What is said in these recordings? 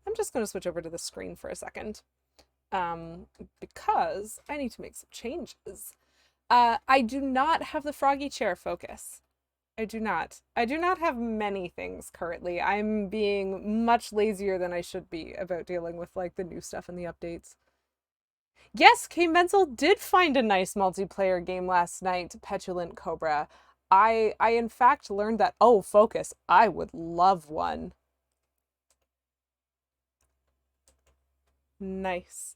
I'm just going to switch over to the screen for a second because I need to make some changes. I do not have the froggy chair focus. I do not. I do not have many things currently. I'm being much lazier than I should be about dealing with like the new stuff and the updates. Yes, K Menzel did find a nice multiplayer game last night, Petulant Cobra. I in fact learned that, oh, focus, I would love one. Nice.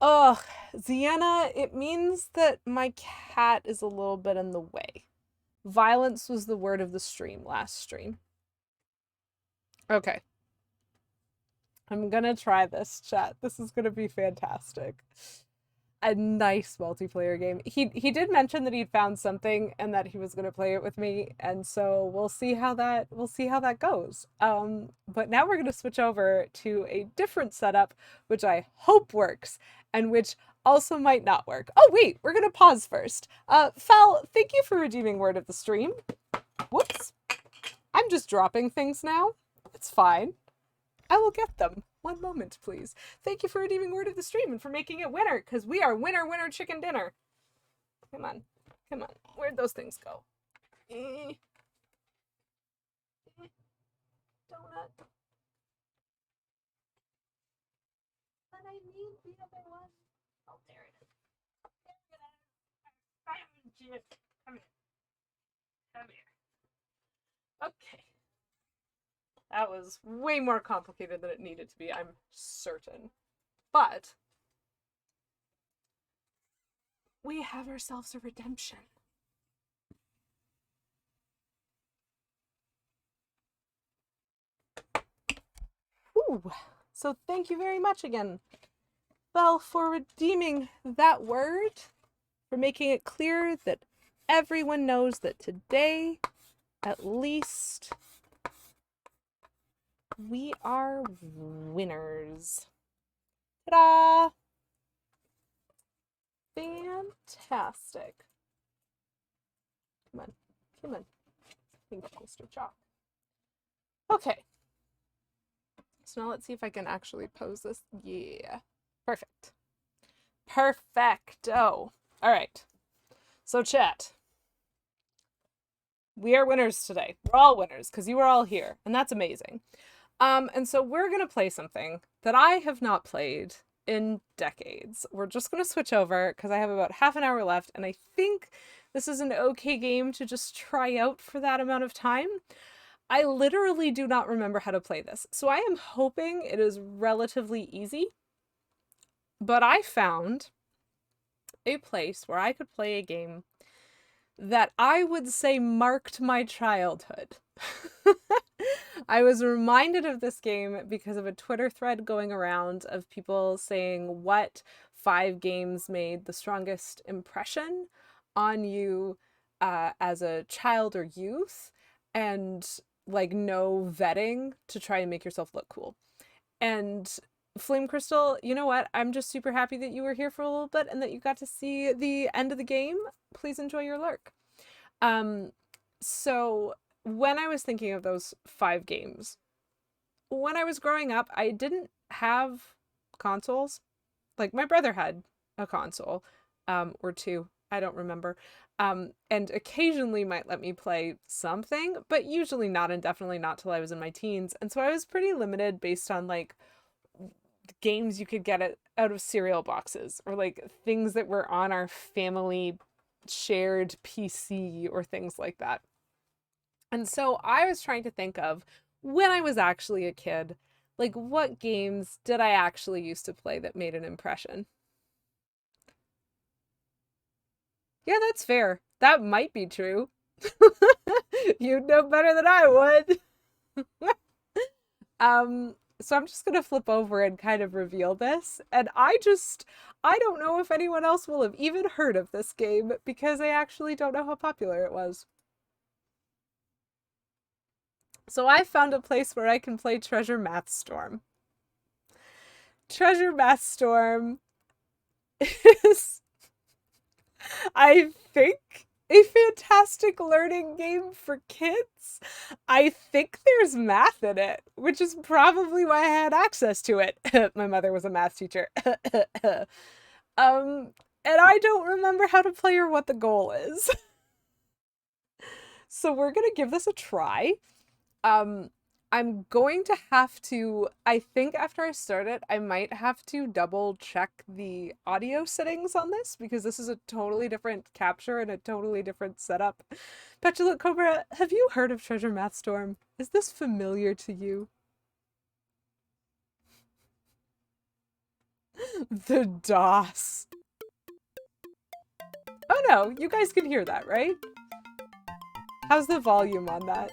Ugh, Zienna, it means that my cat is a little bit in the way. Violence was the word of the stream last stream. Okay. I'm gonna try this, chat. This is gonna be fantastic. A nice multiplayer game. He did mention that he'd found something and that he was gonna play it with me, and so we'll see how that goes. But now we're gonna switch over to a different setup, which I hope works, and which also might not work. Oh wait, we're gonna pause first. Fel, thank you for redeeming word of the stream. Whoops. I'm just dropping things now. It's fine. I will get them. One moment, please. Thank you for redeeming word of the stream and for making it winner, because we are winner, winner, chicken dinner. Come on. Come on. Where'd those things go? Donut. But I need the other one. Oh, there it is. Come here. Come here. Okay. That was way more complicated than it needed to be, I'm certain. But we have ourselves a redemption. Ooh. So thank you very much again, Belle, for redeeming that word, for making it clear that everyone knows that today, at least, we are winners. Ta-da! Fantastic. Come on. Come on. Thank you, Mr. Chalk. Okay. So now let's see if I can actually pose this. Yeah. Perfect. Perfecto. All right. So chat. We are winners today. We're all winners because you were all here, and that's amazing. And so we're gonna play something that I have not played in decades. We're just gonna switch over because I have about half an hour left, and I think this is an okay game to just try out for that amount of time. I literally do not remember how to play this, so I am hoping it is relatively easy. But I found a place where I could play a game that I would say marked my childhood. I was reminded of this game because of a Twitter thread going around of people saying what 5 games made the strongest impression on you as a child or youth, and like no vetting to try and make yourself look cool. And Flame Crystal, you know what? I'm just super happy that you were here for a little bit and that you got to see the end of the game. Please enjoy your lurk. So when I was thinking of those 5 games, when I was growing up, I didn't have consoles. Like, my brother had a console, or 2, I don't remember, and occasionally might let me play something, but usually not, and definitely not till I was in my teens. And so I was pretty limited based on like games you could get out of cereal boxes, or like things that were on our family shared PC or things like that. And so I was trying to think of, when I was actually a kid, like what games did I actually used to play that made an impression? Yeah, that's fair. That might be true. You'd know better than I would. So I'm just gonna flip over and kind of reveal this. And I don't know if anyone else will have even heard of this game because I actually don't know how popular it was. So I found a place where I can play Treasure Mathstorm. Treasure Mathstorm is, I think, A fantastic learning game for kids. I think there's math in it, which is probably why I had access to it. My mother was a math teacher. And I don't remember how to play or what the goal is. So we're gonna give this a try. I'm going to have to, I think after I start it, I might have to double check the audio settings on this because this is a totally different capture and a totally different setup. Petulant Cobra, have you heard of Treasure Mathstorm? Is this familiar to you? The DOS. Oh no, you guys can hear that, right? How's the volume on that?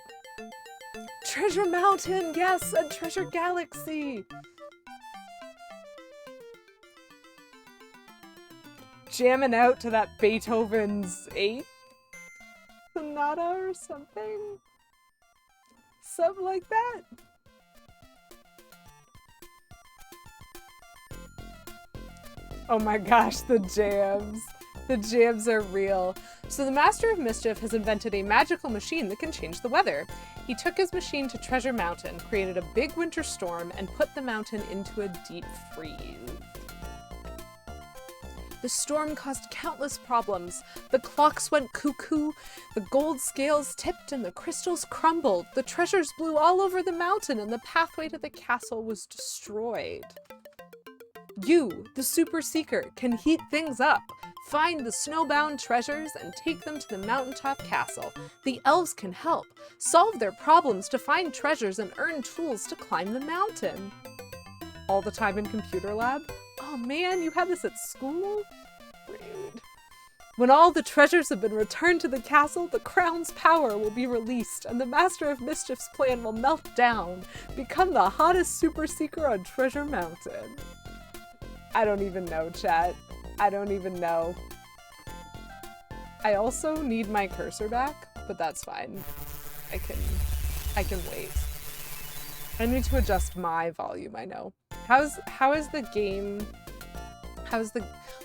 Treasure Mountain, yes, and Treasure Galaxy. Jamming out to that Beethoven's 8th Sonata or something. Something like that. Oh my gosh, the jams. The jams are real. So the Master of Mischief has invented a magical machine that can change the weather. He took his machine to Treasure Mountain, created a big winter storm, and put the mountain into a deep freeze. The storm caused countless problems. The clocks went cuckoo, the gold scales tipped, and the crystals crumbled. The treasures blew all over the mountain, and the pathway to the castle was destroyed. You, the Super Seeker, can heat things up. Find the snowbound treasures and take them to the mountaintop castle. The elves can help. Solve their problems to find treasures and earn tools to climb the mountain. All the time in computer lab? Oh man, you had this at school? Rude. When all the treasures have been returned to the castle, the crown's power will be released and the Master of Mischief's plan will melt down. Become the hottest Super Seeker on Treasure Mountain. I don't even know, chat. I don't even know. I also need my cursor back, but that's fine. I can wait. I need to adjust my volume, I know. How is the game?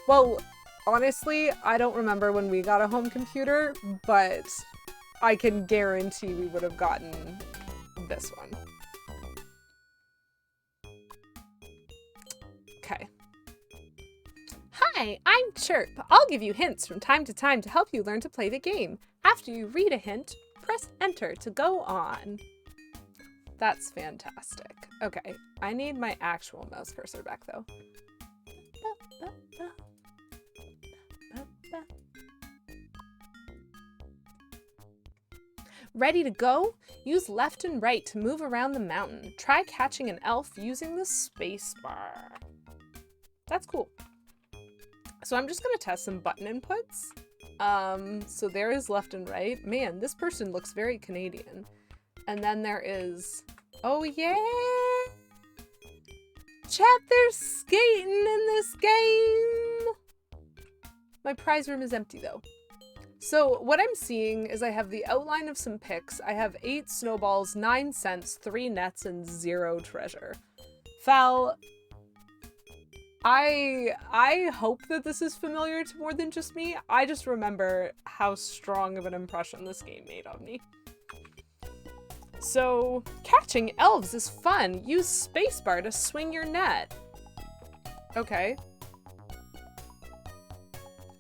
Well, honestly, I don't remember when we got a home computer, but I can guarantee we would have gotten this one. Okay. Hi, I'm Chirp. I'll give you hints from time to time to help you learn to play the game. After you read a hint, press enter to go on. That's fantastic. Okay, I need my actual mouse cursor back though. Ready to go? Use left and right to move around the mountain. Try catching an elf using the space bar. That's cool. So I'm just gonna test some button inputs. So there is left and right. Man, this person looks very Canadian. And then there is, oh yeah! Chat, there's skating in this game! My prize room is empty though. So what I'm seeing is I have the outline of some picks. I have 8 snowballs, 9 cents, 3 nets, and 0 treasure. Fal, I hope that this is familiar to more than just me. I just remember how strong of an impression this game made on me. So, catching elves is fun. Use spacebar to swing your net. Okay.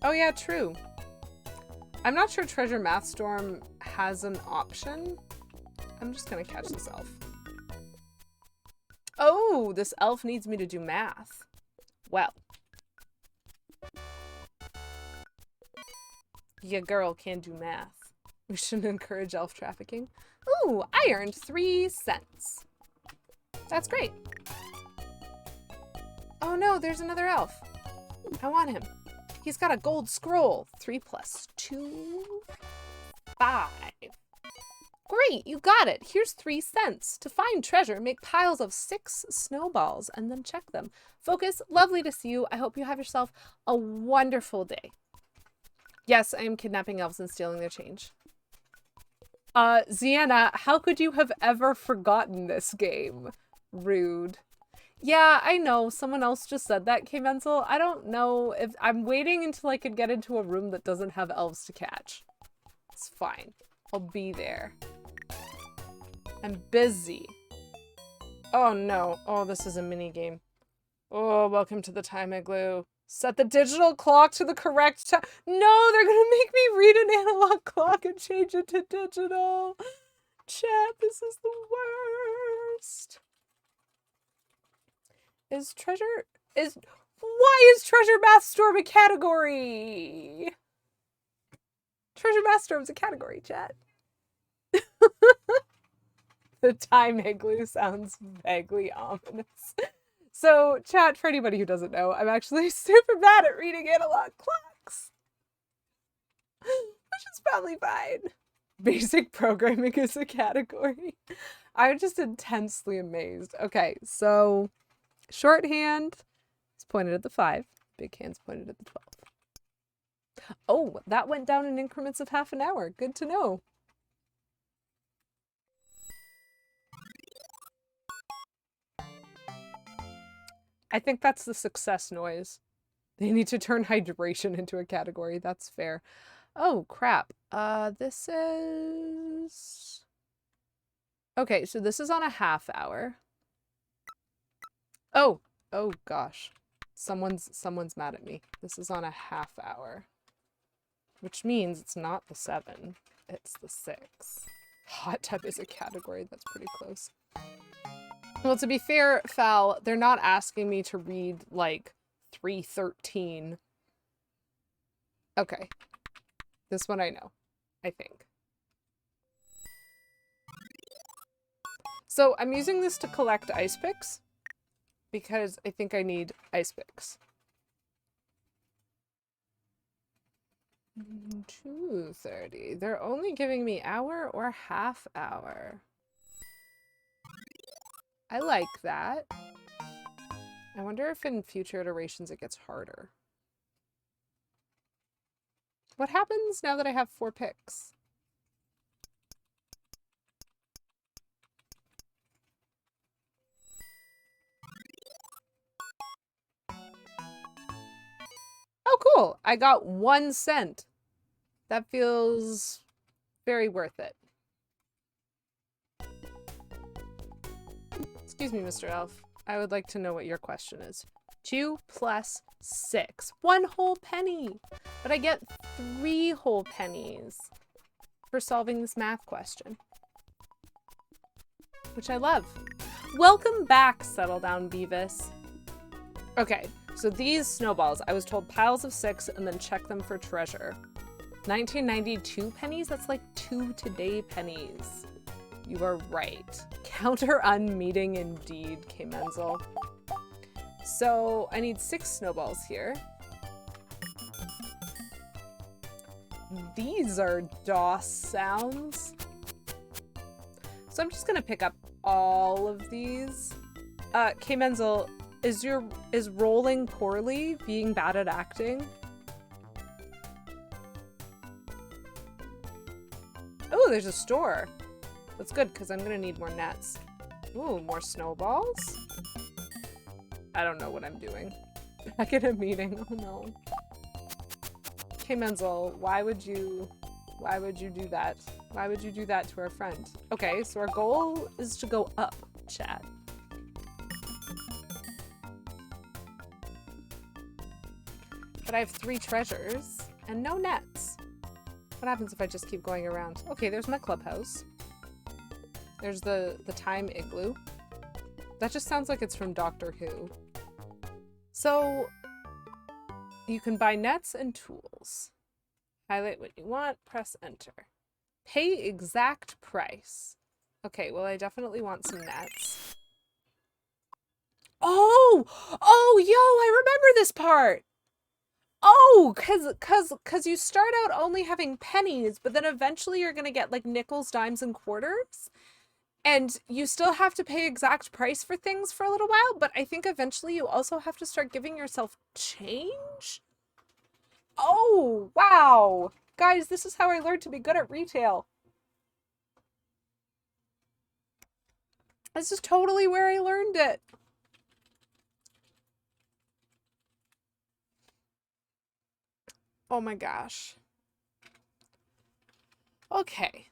Oh yeah, true. I'm not sure Treasure Mathstorm has an option. I'm just gonna catch this elf. Oh, this elf needs me to do math. Well. Your girl can't do math. We shouldn't encourage elf trafficking. Ooh, I earned 3 cents. That's great. Oh no, there's another elf. I want him. He's got a gold scroll. 3 plus 2, 5. Great, you got it. Here's 3 cents. To find treasure, make piles of 6 snowballs and then check them. Focus, lovely to see you. I hope you have yourself a wonderful day. Yes, I am kidnapping elves and stealing their change. Ziana, how could you have ever forgotten this game? Rude. Yeah, I know. Someone else just said that, K-Menzel. I don't know if I'm waiting until I could get into a room that doesn't have elves to catch. It's fine. I'll be there. I'm busy. Oh no. Oh, this is a mini game. Oh, welcome to the time igloo. Set the digital clock to the correct time. No, they're gonna make me read an analog clock and change it to digital. Chat, this is the worst. Why is Treasure Mathstorm a category? Treasure Mathstorm's a category, chat. The time igloo sounds vaguely ominous. So, chat, for anybody who doesn't know, I'm actually super bad at reading analog clocks. Which is probably fine. Basic programming is a category. I'm just intensely amazed. Okay, so shorthand is pointed at the 5. Big hand's pointed at the 12. Oh, that went down in increments of half an hour. Good to know. I think that's the success noise. They need to turn hydration into a category. That's fair. Oh, crap. This is... Okay, so this is on a half hour. Oh gosh. Someone's mad at me. This is on a half hour. Which means it's not the 7. It's the 6. Hot tub is a category. That's pretty close. Well, to be fair, Fal, they're not asking me to read, like, 313. Okay. This one I know, I think. So, I'm using this to collect ice picks, because I think I need ice picks. 2:30. They're only giving me hour or half hour. I like that. I wonder if in future iterations it gets harder. What happens now that I have 4 picks? Oh, cool. I got 1 cent. That feels very worth it. Excuse me, Mr. Elf. I would like to know what your question is. 2 plus 6. 1 whole penny. But I get 3 whole pennies for solving this math question. Which I love. Welcome back, Settle Down Beavis. Okay, so these snowballs, I was told piles of 6 and then check them for treasure. 1992 pennies? That's like 2 today pennies. You are right. Counter unmeeting indeed, K. Menzel. So I need 6 snowballs here. These are DOS sounds. So I'm just gonna pick up all of these. K. Menzel, is rolling poorly being bad at acting? Oh, there's a store. That's good, because I'm gonna need more nets. Ooh, more snowballs? I don't know what I'm doing. Back at a meeting, oh no. K. Menzel, why would you do that? Why would you do that to our friend? Okay, so our goal is to go up, chat. But I have 3 treasures and no nets. What happens if I just keep going around? Okay, there's my clubhouse. There's the time igloo. That just sounds like it's from Doctor Who. So, you can buy nets and tools. Highlight what you want, press enter. Pay exact price. Okay, well I definitely want some nets. Oh! Oh, yo, I remember this part! Oh, cause you start out only having pennies, but then eventually you're gonna get like nickels, dimes, and quarters. And you still have to pay exact price for things for a little while, but I think eventually you also have to start giving yourself change? Oh, wow. Guys, this is how I learned to be good at retail. This is totally where I learned it. Oh my gosh. Okay.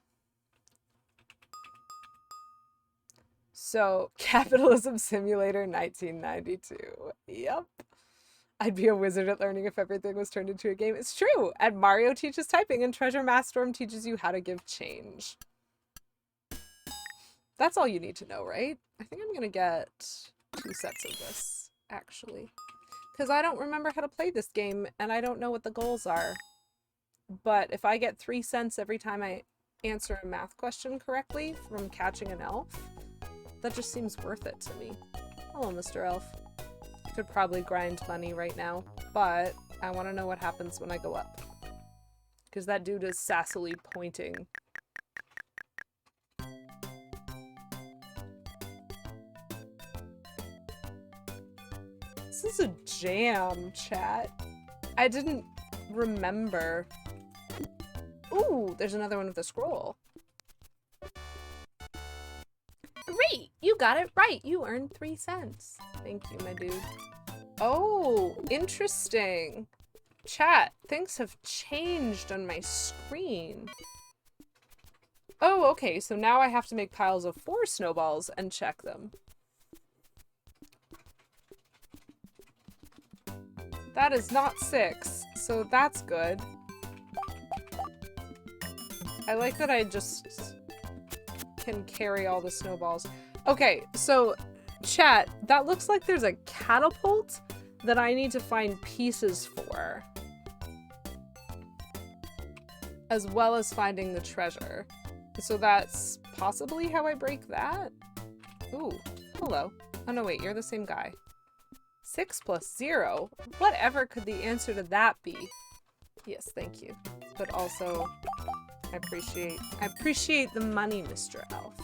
So, Capitalism Simulator 1992. Yep. I'd be a wizard at learning if everything was turned into a game. It's true. And Mario teaches typing, and Treasure Mathstorm teaches you how to give change. That's all you need to know, right? I think I'm gonna get 2 sets of this, actually. Because I don't remember how to play this game, and I don't know what the goals are. But if I get 3 cents every time I answer a math question correctly from catching an elf, that just seems worth it to me. Hello, Mr. Elf. Could probably grind money right now, but I want to know what happens when I go up. Because that dude is sassily pointing. This is a jam, chat. I didn't remember. Ooh, there's another one with a scroll. Great! You got it right. You earned 3 cents. Thank you, my dude. Oh, interesting. Chat, things have changed on my screen. Oh, okay, so now I have to make piles of 4 snowballs and check them. That is not 6, so that's good. I like that I just can carry all the snowballs. Okay, so chat, that looks like there's a catapult that I need to find pieces for. As well as finding the treasure. So that's possibly how I break that? Ooh, hello. Oh no, wait, you're the same guy. 6 plus 0? Whatever could the answer to that be? Yes, thank you. But also, I appreciate the money, Mr. Elf.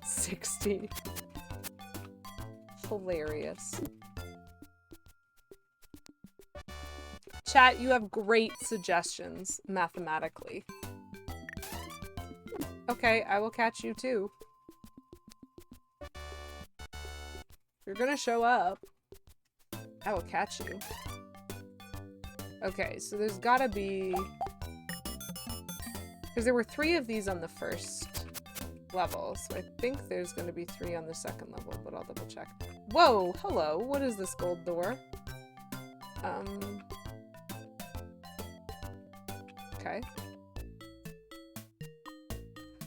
60. Hilarious. Chat, you have great suggestions, mathematically. Okay, I will catch you too. If you're gonna show up, I will catch you. Okay, so there's gotta be... Because there were 3 of these on the first level, so I think there's gonna be 3 on the second level, but I'll double check. Whoa, hello, what is this gold door? Okay.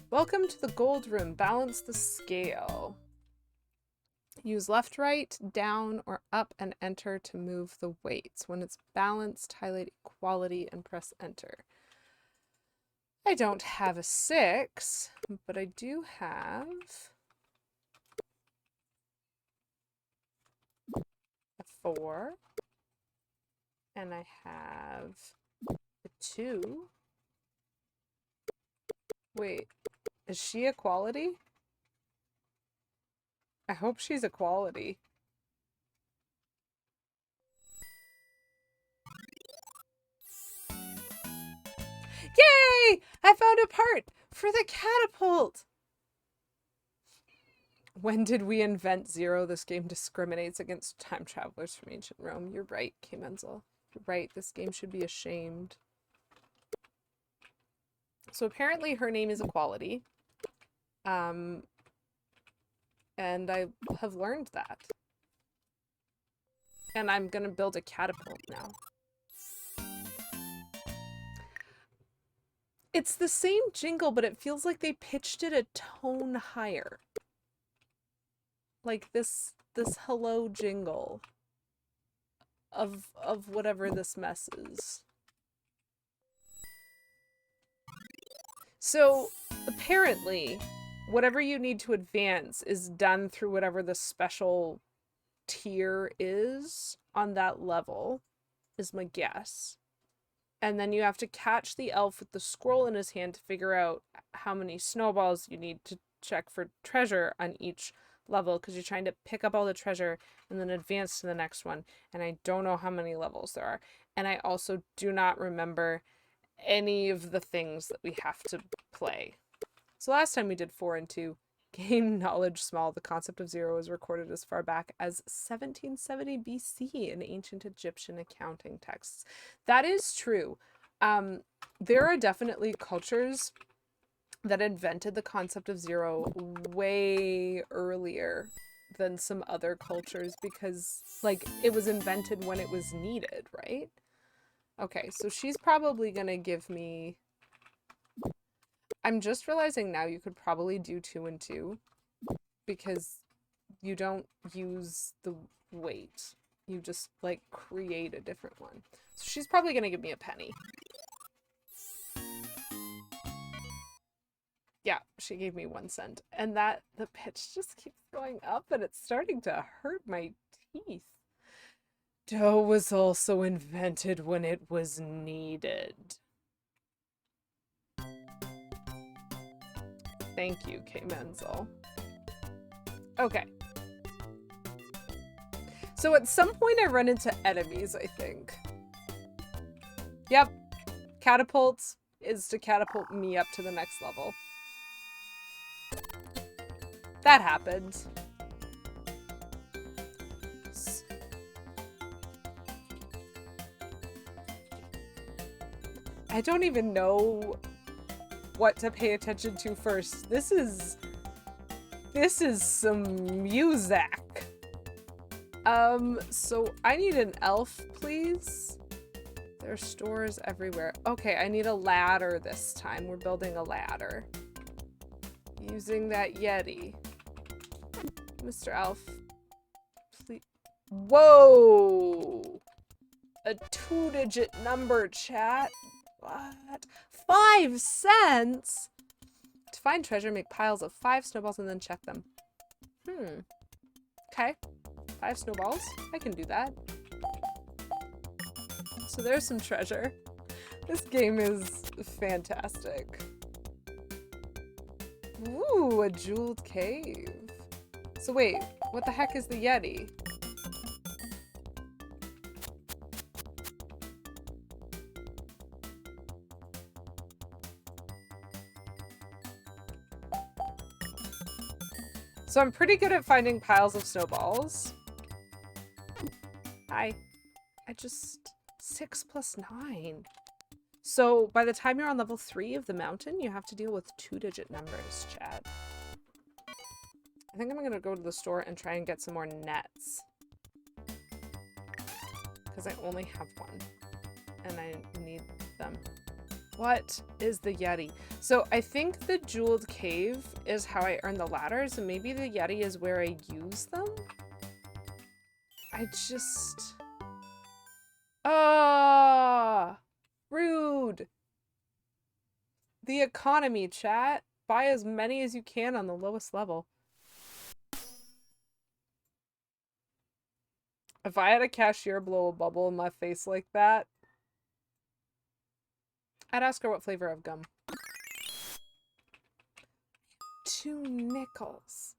Welcome to the gold room. Balance the scale. Use left, right, down, or up and enter to move the weights. When it's balanced, highlight equality and press enter. I don't have a 6, but I do have a 4. And I have a 2. Wait, is she equality? I hope she's equality. Yay! I found a part for the catapult! When did we invent 0? This game discriminates against time travelers from ancient Rome. You're right, K. Menzel. You're right, this game should be ashamed. So apparently her name is Equality. And I have learned that. And I'm gonna build a catapult now. It's the same jingle, but it feels like they pitched it a tone higher. Like this hello jingle of whatever this mess is. So apparently, whatever you need to advance is done through whatever the special tier is on that level, is my guess. And then you have to catch the elf with the scroll in his hand to figure out how many snowballs you need to check for treasure on each level, because you're trying to pick up all the treasure and then advance to the next one. And I don't know how many levels there are. And I also do not remember any of the things that we have to play. So last time we did 4 and 2. Game knowledge small. The concept of 0 is recorded as far back as 1770 BC in ancient Egyptian accounting texts. That is true. There are definitely cultures that invented the concept of zero way earlier than some other cultures because, like, it was invented when it was needed, right? Okay, so she's probably gonna give me... I'm just realizing now you could probably do 2 and 2 because you don't use the weight. You just, like, create a different one. So she's probably gonna give me a penny. Yeah, she gave me 1 cent. And that, the pitch just keeps going up and it's starting to hurt my teeth. Dough was also invented when it was needed. Thank you, K. Menzel. Okay. So at some point I run into enemies, I think. Yep. Catapults is to catapult me up to the next level. That happened. I don't even know what to pay attention to first. This is some music. So I need an elf, please. There are stores everywhere. Okay, I need a ladder this time. We're building a ladder. Using that Yeti. Mr. Elf, please. Whoa! A 2-digit number, chat. What? 5 cents? To find treasure, make piles of 5 snowballs and then check them. Okay. 5 snowballs. I can do that. So there's some treasure. This game is fantastic. Ooh, a jeweled cave. So wait, what the heck is the Yeti? So I'm pretty good at finding piles of snowballs. I just... 6 plus 9. So by the time you're on level 3 of the mountain, you have to deal with 2-digit numbers, chat. I think I'm gonna go to the store and try and get some more nets. Because I only have 1. And I need them. What is the Yeti? So I think the jeweled cave is how I earn the ladders, and maybe the Yeti is where I use them? I just... Rude. The economy, chat. Buy as many as you can on the lowest level. If I had a cashier blow a bubble in my face like that, I'd ask her what flavor of gum. 2 nickels.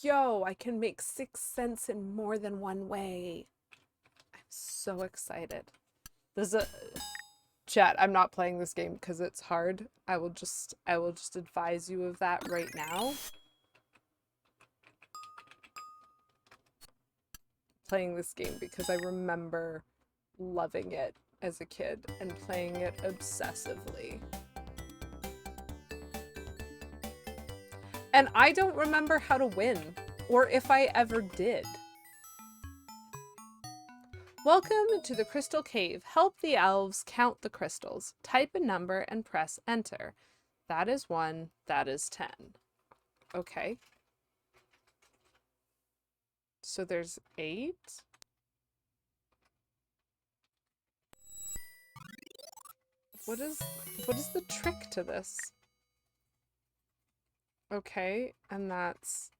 Yo, I can make 6 cents in more than one way. I'm so excited. There's a... Chat, I'm not playing this game because it's hard. I will just advise you of that right now. Playing this game because I remember loving it as a kid and playing it obsessively. And I don't remember how to win, or if I ever did. Welcome to the Crystal Cave. Help the elves count the crystals. Type a number and press enter. That is 1, that is 10. Okay. So there's 8. What is the trick to this? Okay, and that's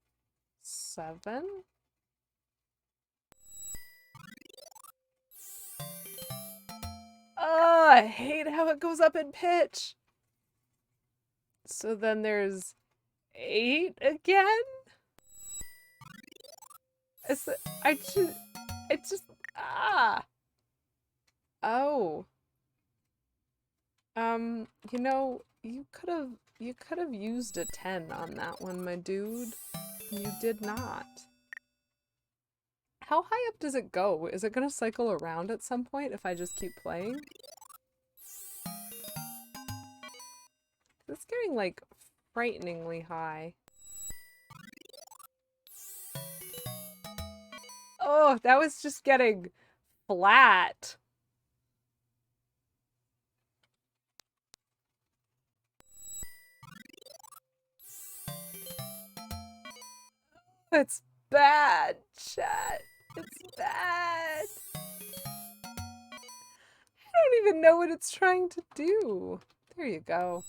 7. I hate how it goes up in pitch. So then there's 8 again? I just, Oh. You know, you could have used a 10 on that one, my dude. You did not. How high up does it go? Is it gonna cycle around at some point if I just keep playing? It's getting like frighteningly high. Oh, that was just getting flat. It's bad, chat. It's bad. I don't even know what it's trying to do. There you go.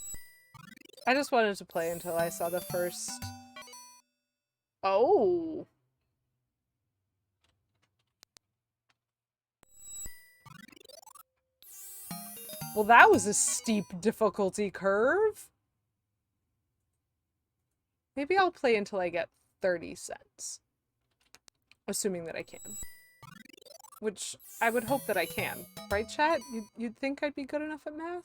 I just wanted to play until I saw the first... Oh. Well, that was a steep difficulty curve. Maybe I'll play until I get 30 cents. Assuming that I can. Which I would hope that I can. Right, chat? You'd think I'd be good enough at math?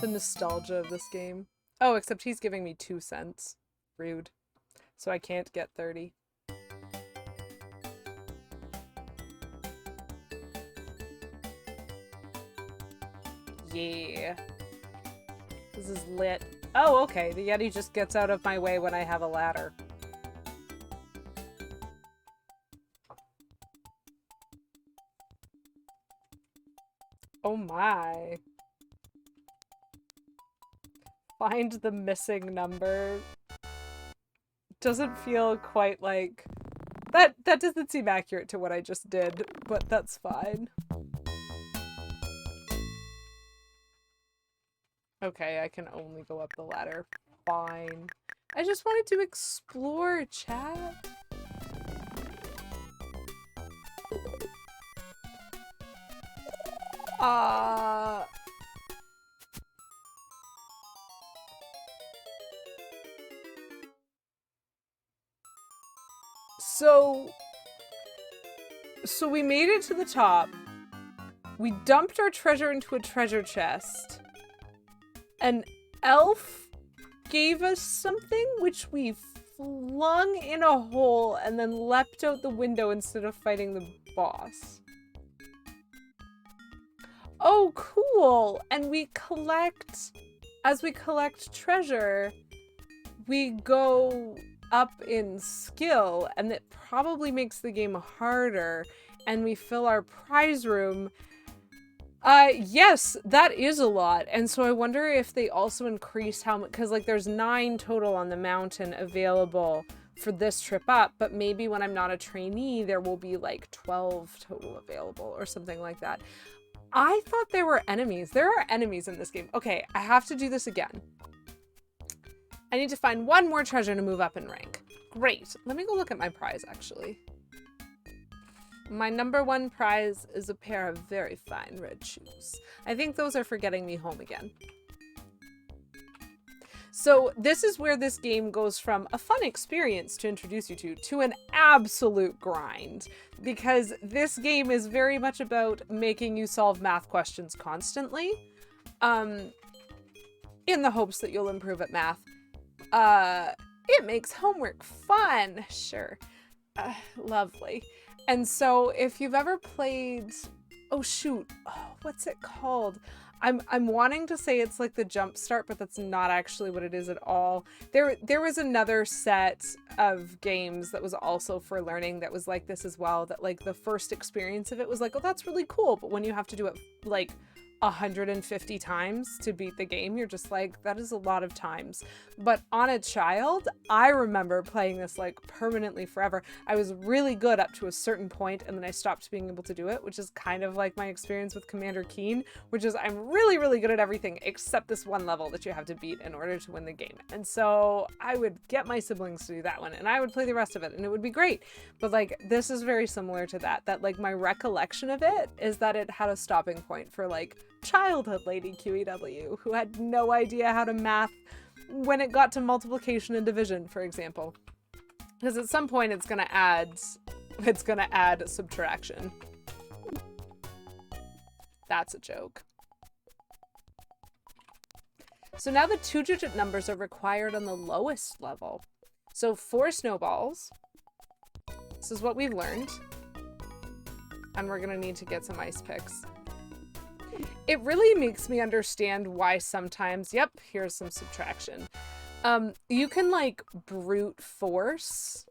The nostalgia of this game. Oh, except he's giving me 2 cents. Rude. So I can't get 30. Yeah. This is lit. Oh, okay. The Yeti just gets out of my way when I have a ladder. Oh my. Find the missing number. Doesn't feel quite like... That doesn't seem accurate to what I just did, but that's fine. Okay, I can only go up the ladder. Fine. I just wanted to explore, chat. So we made it to the top. We dumped our treasure into a treasure chest. An elf gave us something which we flung in a hole and then leapt out the window instead of fighting the boss. Oh, cool! And we collect, as we collect treasure, we go up in skill, and it probably makes the game harder, and we fill our prize room. Yes, that is a lot. And so I wonder if they also increase how much, because like there's 9 total on the mountain available for this trip up, but maybe when I'm not a trainee, there will be like 12 total available or something like that. I thought there were enemies. There are enemies in this game. Okay, I have to do this again. I need to find 1 more treasure to move up in rank. Great. Let me go look at my prize, actually. My number 1 prize is a pair of very fine red shoes. I think those are for getting me home again. So this is where this game goes from a fun experience to introduce you to an absolute grind. Because this game is very much about making you solve math questions constantly. In the hopes that you'll improve at math. It makes homework fun. Sure. Lovely. And so if you've ever played, oh shoot, what's it called? I'm wanting to say it's like the Jump Start, but that's not actually what it is at all. There was another set of games that was also for learning that was like this as well, that like the first experience of it was like, oh, that's really cool. But when you have to do it like 150 times to beat the game, you're just like, that is a lot of times. But on a child, I remember playing this like permanently forever. I was really good up to a certain point, and then I stopped being able to do it, which is kind of like my experience with Commander Keen, which is I'm really, really good at everything except this one level that you have to beat in order to win the game. And so I would get my siblings to do that one, and I would play the rest of it, and it would be great. But like, this is very similar to that like my recollection of it is that it had a stopping point for like childhood LadyQEW who had no idea how to math when it got to multiplication and division, for example. Because at some point it's gonna add subtraction. That's a joke. So now the 2-digit numbers are required on the lowest level. So 4 snowballs. This is what we've learned. And we're gonna need to get some ice picks. It really makes me understand why sometimes, yep, here's some subtraction. You can like brute force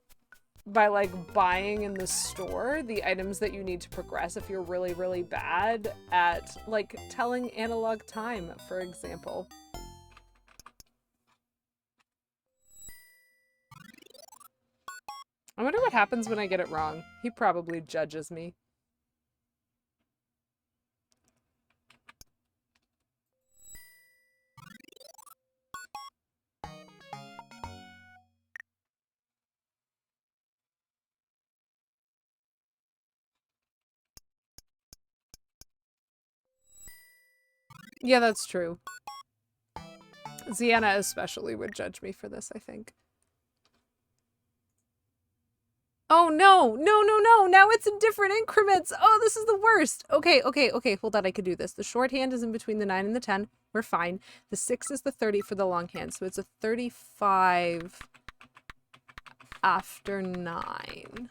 by like buying in the store the items that you need to progress if you're really, really bad at like telling analog time, for example. I wonder what happens when I get it wrong. He probably judges me. Yeah, that's true. Ziana especially would judge me for this, I think. Oh no, no. Now it's in different increments. Oh, this is the worst. Okay. Hold on, I could do this. The shorthand is in between the 9 and the 10. We're fine. The 6 is the 30 for the longhand, so it's a 35 after 9.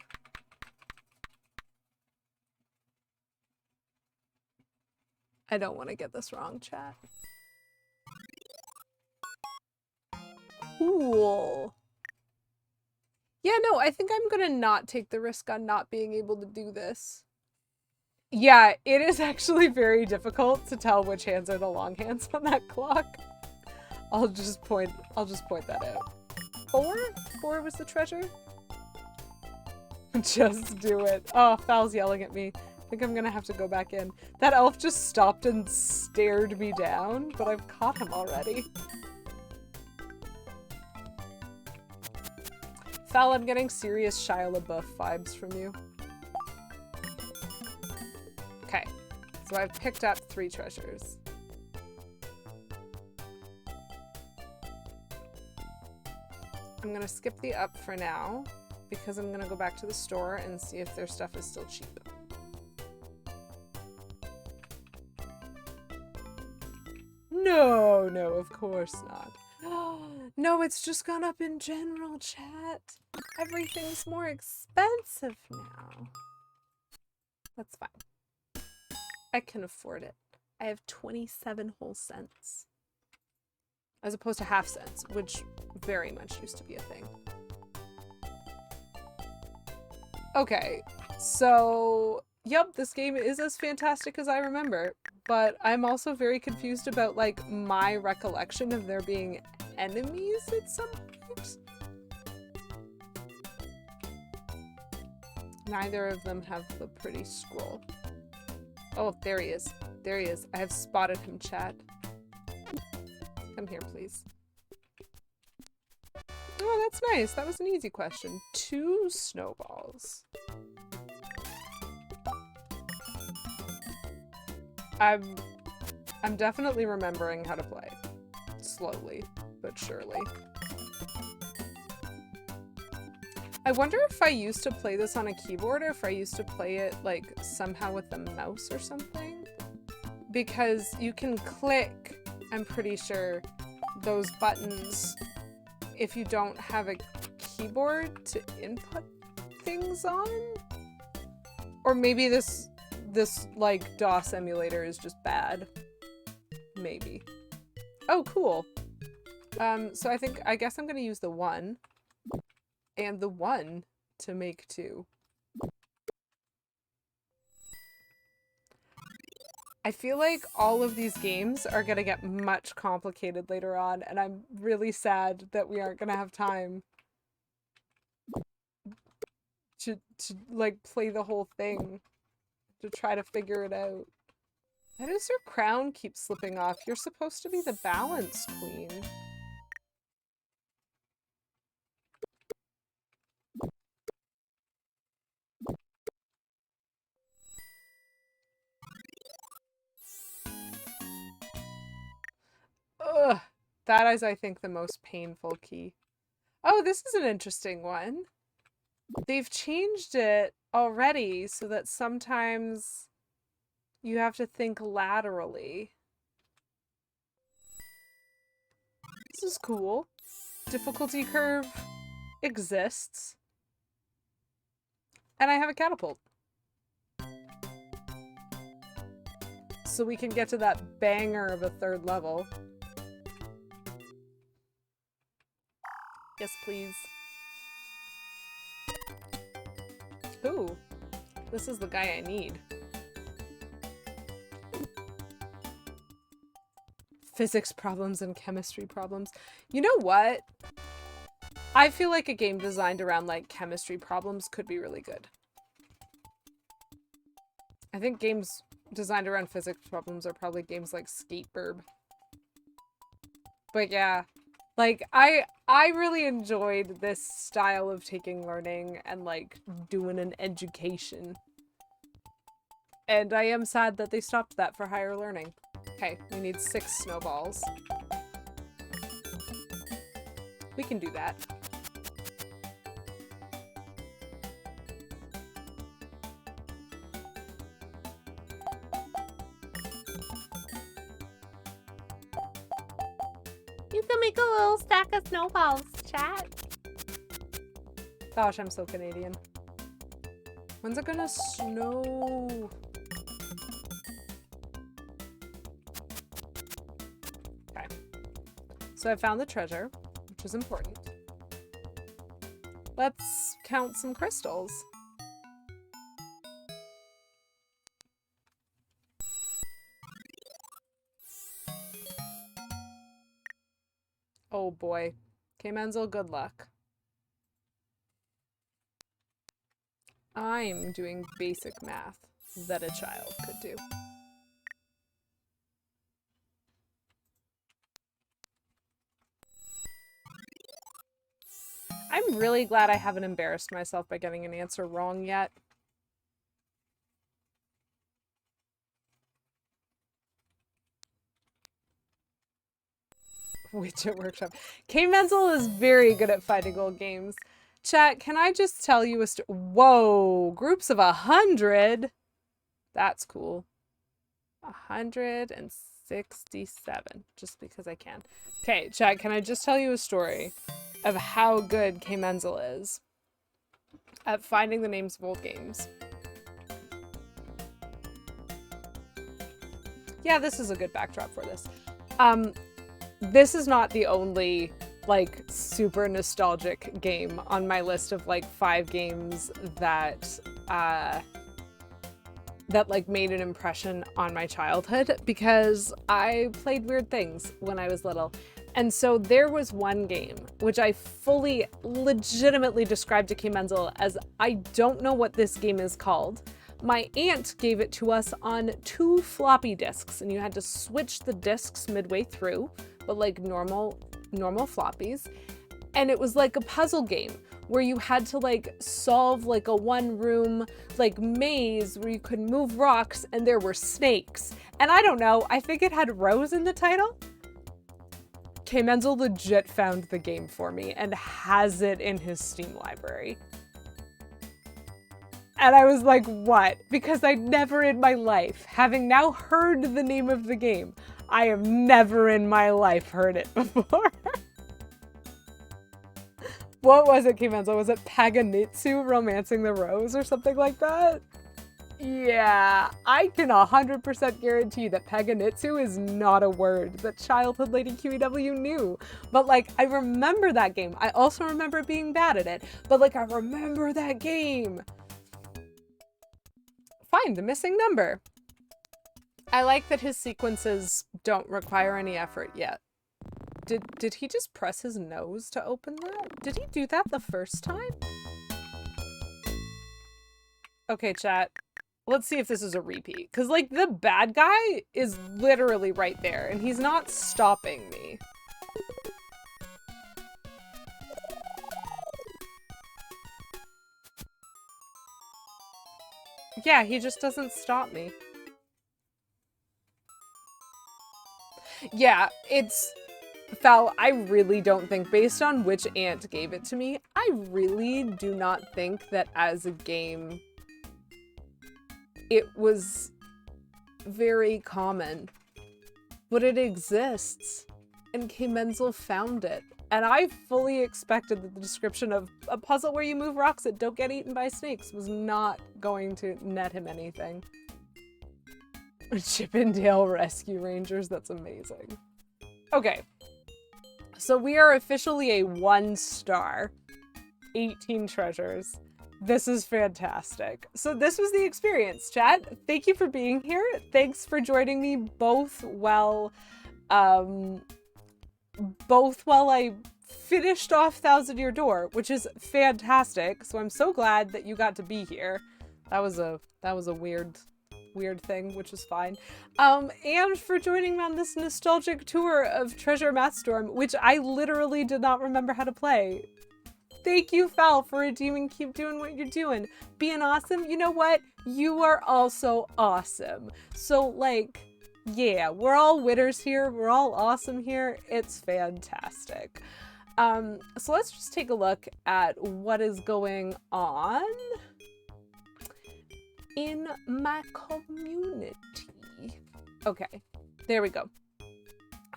I don't want to get this wrong, chat. Cool. Yeah, no, I think I'm gonna not take the risk on not being able to do this. Yeah, it is actually very difficult to tell which hands are the long hands on that clock. I'll just point that out. 4? 4 was the treasure? Just do it. Oh, Fal's yelling at me. I think I'm gonna have to go back in. That elf just stopped and stared me down, but I've caught him already. Fal, I'm getting serious Shia LaBeouf vibes from you. Okay, so I've picked up 3 treasures. I'm gonna skip the up for now, because I'm gonna go back to the store and see if their stuff is still cheap. No, of course not. No, it's just gone up in general, chat. Everything's more expensive now. That's fine. I can afford it. I have 27 whole cents. As opposed to half cents, which very much used to be a thing. Okay, so yep, this game is as fantastic as I remember, but I'm also very confused about like my recollection of there being enemies at some point. Neither of them have the pretty scroll. Oh, there he is. There he is. I have spotted him, chat. Come here, please. Oh, that's nice. That was an easy question. 2 snowballs. I'm definitely remembering how to play. Slowly, but surely. I wonder if I used to play this on a keyboard or if I used to play it like somehow with the mouse or something. Because you can click, I'm pretty sure, those buttons if you don't have a keyboard to input things on. Or maybe this like DOS emulator is just bad. Maybe. Oh, cool. So I guess I'm gonna use the 1 and the 1 to make 2. I feel like all of these games are gonna get much complicated later on, and I'm really sad that we aren't gonna have time to like play the whole thing, to try to figure it out. Why does your crown keep slipping off? You're supposed to be the balance queen. Ugh, that is, I think, the most painful key. Oh, this is an interesting one. They've changed it already so that sometimes you have to think laterally. This is cool. Difficulty curve exists. And I have a catapult. so we can get to that banger of a 3rd level. Yes, please. Ooh, this is the guy I need. Physics problems and chemistry problems. You know what? I feel like a game designed around like chemistry problems could be really good. I think games designed around physics problems are probably games like Skateburb. But yeah, like I really enjoyed this style of taking learning and like doing an education. And I am sad that they stopped that for higher learning. Okay, we need 6 snowballs. We can do that. You can make a little stack of snowballs, chat. Gosh, I'm so Canadian. When's it gonna snow? Okay. So I found the treasure, which is important. Let's count some crystals. Oh boy. Okay, Menzel, good luck. I'm doing basic math that a child could do. I'm really glad I haven't embarrassed myself by getting an answer wrong yet. Widget Workshop. K Menzel is very good at fighting old games. Chat, can I just tell you a whoa, groups of 100? That's cool. 167, just because I can. Okay, chat, can I just tell you a story of how good K Menzel is at finding the names of old games? Yeah, this is a good backdrop for this. This is not the only like super nostalgic game on my list of like 5 games that that like made an impression on my childhood, because I played weird things when I was little. And so there was one game which I fully legitimately described to K Menzel as, I don't know what this game is called. My aunt gave it to us on 2 floppy disks, and you had to switch the disks midway through, but like normal floppies. And it was like a puzzle game where you had to like solve like a 1-room like maze where you could move rocks and there were snakes. And I don't know, I think it had Rose in the title. K Menzel legit found the game for me and has it in his Steam library. And I was like, what? Because I'd never in my life, having now heard the name of the game, I have never in my life heard it before. What was it, K Menzel? Was it Paganitsu Romancing the Rose or something like that? Yeah, I can 100% guarantee that Paganitsu is not a word that childhood LadyQEW knew. But like, I remember that game. I also remember being bad at it, but like, I remember that game. Find the missing number. I like that his sequences don't require any effort yet. Did he just press his nose to open that? Did he do that the first time? Okay, chat. Let's see if this is a repeat. Because, like, the bad guy is literally right there, and he's not stopping me. Yeah, he just doesn't stop me. Yeah, it's... Fal, I really don't think, based on which aunt gave it to me, I really do not think that as a game it was very common. But it exists, and K Menzel found it. And I fully expected that the description of a puzzle where you move rocks that don't get eaten by snakes was not going to net him anything. Chippendale Rescue Rangers, that's amazing. Okay, so we are officially a 1-star. 18 treasures. This is fantastic. So this was the experience, chat. Thank you for being here. Thanks for joining me both while I finished off Thousand Year Door, which is fantastic. So I'm so glad that you got to be here. That was a weird thing, which is fine. And for joining me on this nostalgic tour of Treasure Mathstorm, which I literally did not remember how to play. Thank you, Fel, for redeeming. Keep doing what you're doing. Being awesome. You know what? You are also awesome. So, like, yeah, we're all winners here. We're all awesome here. It's fantastic. So let's just take a look at what is going on in my community. Okay, there we go.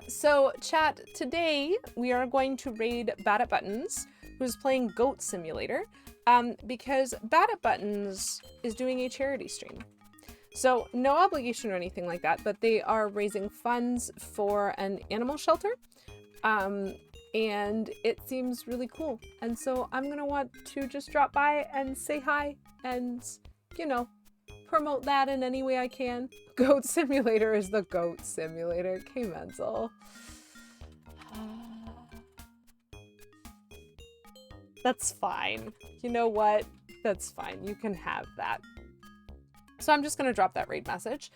So, chat, today we are going to raid Bad at Buttons, who's playing Goat Simulator, because Bad at Buttons is doing a charity stream. So no obligation or anything like that, but they are raising funds for an animal shelter, and it seems really cool. And so I'm gonna want to just drop by and say hi and, you know, promote that in any way I can. Goat Simulator is the Goat Simulator. K-Mental. That's fine. You know what? That's fine. You can have that. So I'm just going to drop that raid message.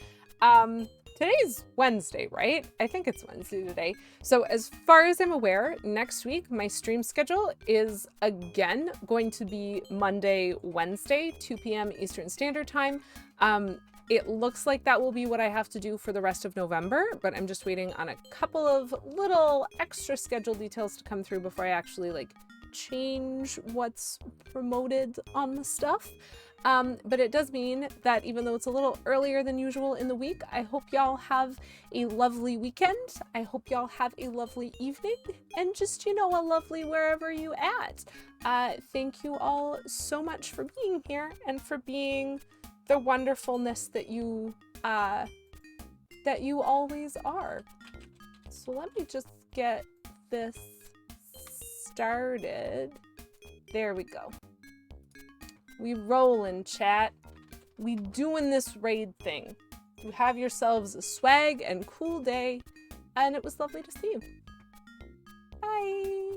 Today's Wednesday, right? I think it's Wednesday today. So as far as I'm aware, next week, my stream schedule is again going to be Monday, Wednesday, 2 p.m. Eastern Standard Time. It looks like that will be what I have to do for the rest of November, but I'm just waiting on a couple of little extra schedule details to come through before I actually like change what's promoted on the stuff. But it does mean that even though it's a little earlier than usual in the week, I hope y'all have a lovely weekend. I hope y'all have a lovely evening and just, you know, a lovely wherever you at. Thank you all so much for being here and for being the wonderfulness that you always are. So let me just get this started. There we go. We rollin', chat. We doing this raid thing. You have yourselves a swag and cool day, and it was lovely to see you. Bye.